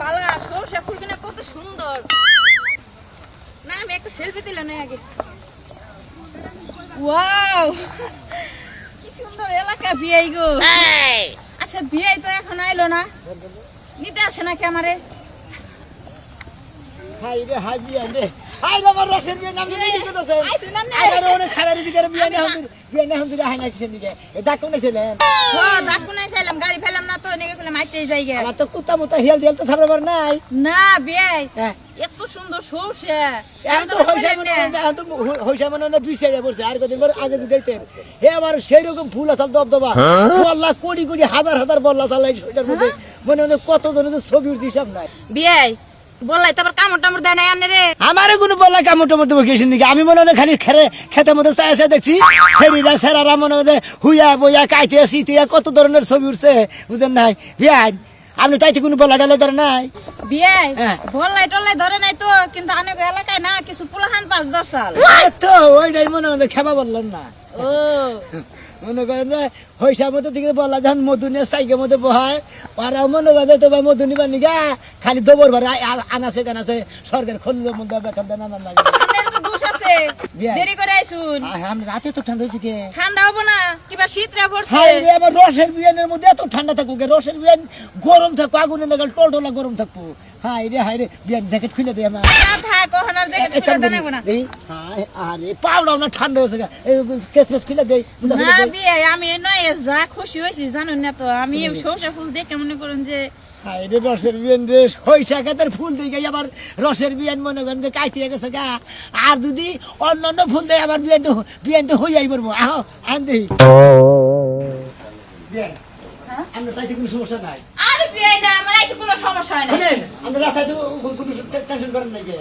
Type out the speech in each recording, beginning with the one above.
বালা সরষে ফুলগুলো কত সুন্দর না আমি একটা সেলফি দিলাম না আগে ওয়াও কি সুন্দর এলাকা বিয়াই গো আচ্ছা বিয়াই তো এখন আইলো না নিতে আসে নাকি আমারে হাই রে হাই বিয়া রে হাই রে আমার রসের বিয়া নাম নিয়ে দিতেছে আইছো না নে আরে ওরে খারারি দিকে বিয়া না হন হাই না কিসের দিকে এ ডাক কোন ছিলেন ও ডাকু নাই চাইলাম গাড়ি ফেলাম না তো নেগে ফেলাম আইতেই যাই গে আমার তো কুত্তা মুতা হেল দেল তো ছাড়বার নাই না বিয়াই হ্যাঁ এত সুন্দর সরষে এখন তো হইসা মনে বিছে পড়ছে আর কদিন পর আগে দিতেন হে আমার সেই রকম ফুল আসাল দবদবা বল্লা কোটি কোটি হাজার হাজার বল্লা চালাই সেটার মধ্যে মনে মনে কত জনের ছবি উঠছে হিসাব নাই বিয়াই বললাই তারপর কামড় টামড় দেয় নাই আনে রে আমারে কোনো বল্লা কামড় টামড় দেবো গেছেন নাকি আমি মনে হয় খালি খেতের মধ্যে চাই চাই দেখছি সেরিরা সেরারা মনে হয় হুইয়া বইয়া কাইতে সিতিয়া কত ধরনের ছবি উঠছে বুঝেন নাই বিয়াই আপনি তাইতে কোনো বল্লা ডালে ধরে নাই বিয়াই বললাই টল্লাই ধরে নাই তো কিন্তু অনেক এলাকায় না কিছু পুলাহান 5-10 সাল তো ওইটাই মনে হয় খেবা বললাম না ও মনে করেন যে হইসার মধ্যে থেকে বলা যখন মধু নিয়ে সাইকের মধ্যে বহায় ওরাও মনে করে তো ভাই মধু নিবার নিগা খালি দবর ভরে আনাছে কানাছে সরকার খোলিল মধ্যে বেতন দেন না লাগে আপনার তো দোষ আছে দেরি করে আইছুন আমি রাতে তো ঠান্ডা হয়েছে কে ঠান্ডা হবে না কিবা শীতরা পড়ছে হাই রে আমার রসের বিয়ানের মধ্যে এত ঠান্ডা থাকবো কে রসের বিয়ান গরম থাকবো আগুনে লাগাল টলটলা গরম থাকবো হাই রে বিয়ান জ্যাকেট খুলে দে আমার থাক কখনোর জ্যাকেট খুলে দেন না দেই আরে পাউডার না ঠান্ডা হয়েছে কেস খুলে দেই না বিয়ে আমি নয় যা খুশি হইছি জানেন না তো আমি সরষে ফুল দেখে মনে করুন যে হাই রে রসের বিয়ান রে সইসা গাছের ফুল দিয়ে গাই আবার রসের বিয়ান মনে করেন যে কাইতে গেছে গা আর যদি অন্যান্য ফুল দেয় আবার বিয়ান তো হইয়াই পড়বো আহ আন দেই বিয়ান আমরা চাইতে কোনো সমস্যা নাই আরে বিয়ে না আমার আইতে কোনো সমস্যা হয় না আমরা রাস্তায় তো কোনো টেনশন করেন নাই কে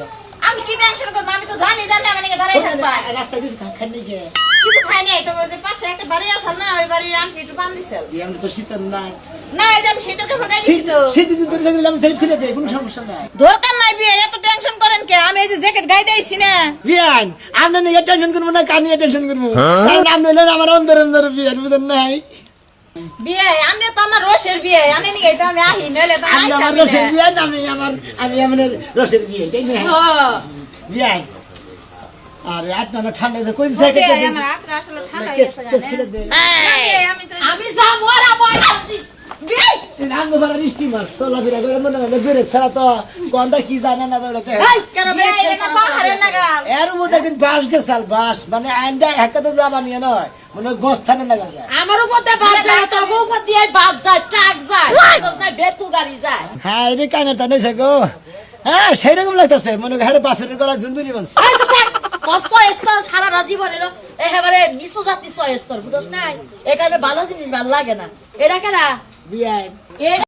আমি কি টেনশন করব আমি তো জানি আমি নিকে দাঁড়াই থাকবা রাস্তায় কিছু খান নাই কে কিছু খাই নাই তো যে পাশে একটা বাড়ি আছে না ওই বাড়ি আনছি একটু পান দিছিল আমরা তো শীতের নাই না এই যে আমি শীতের কাপড় গাই দিছি তো শীতের দিন ধরে আমি সেল খুলে দেই কোনো সমস্যা নাই দরকার নাই বিয়ে এত টেনশন করেন কে আমি এই যে জ্যাকেট গাই দেইছি না বিয়ান আমরা নিয়ে টেনশন করব না কানিয়ে টেনশন করব কারণ আপনি হলেন আমার অন্তর বিয়ান বুঝেন নাই বিয়ে আমি তো আমার রসের বিয়ে আমি নি গাইতে আমি আহি নইলে তো আমি আমার রসের বিয়ান আমি আমার রসের বিয়ে তাই না হ্যাঁ বিয়ান আরে আপনারা ঠান্ডা যে কই জ্যাকেট বিয়ে আমার রাতে আসলে ঠান্ডা হয়ে গেছে কেস খুলে দে আমি যা মরা বইছি বিয়ে নাঙ্গ ভরা রিস্টি মাছ চলাফেরা করে মনে হয় বেরেক ছাড়া তো গন্ধা কি জানে না দৌড়াতে কেন বিয়ে না পাহাড়ে নাগাল এর মধ্যে একদিন বাস গেছাল বাস মানে আইন্দা একাতে যাবা নিয়ে নয় মানে গোস্থানে নাগাল যায় আমার উপর দিয়ে বাস যায় তোর উপর দিয়ে বাস যায় ট্রাক যায় না বেতু গাড়ি যায় হ্যাঁ রে কানের তা নইছে গো হ্যাঁ সেই রকম লাগতেছে মনে হয় বাসের গলা জুন্দুরি বলছে স্তর সারা জীবন এলো একেবারে নিচু জাতি স্তর বুঝছ নাই এখানে ভালো জিনিস ভালো লাগে না এটা কেনা বিয়ান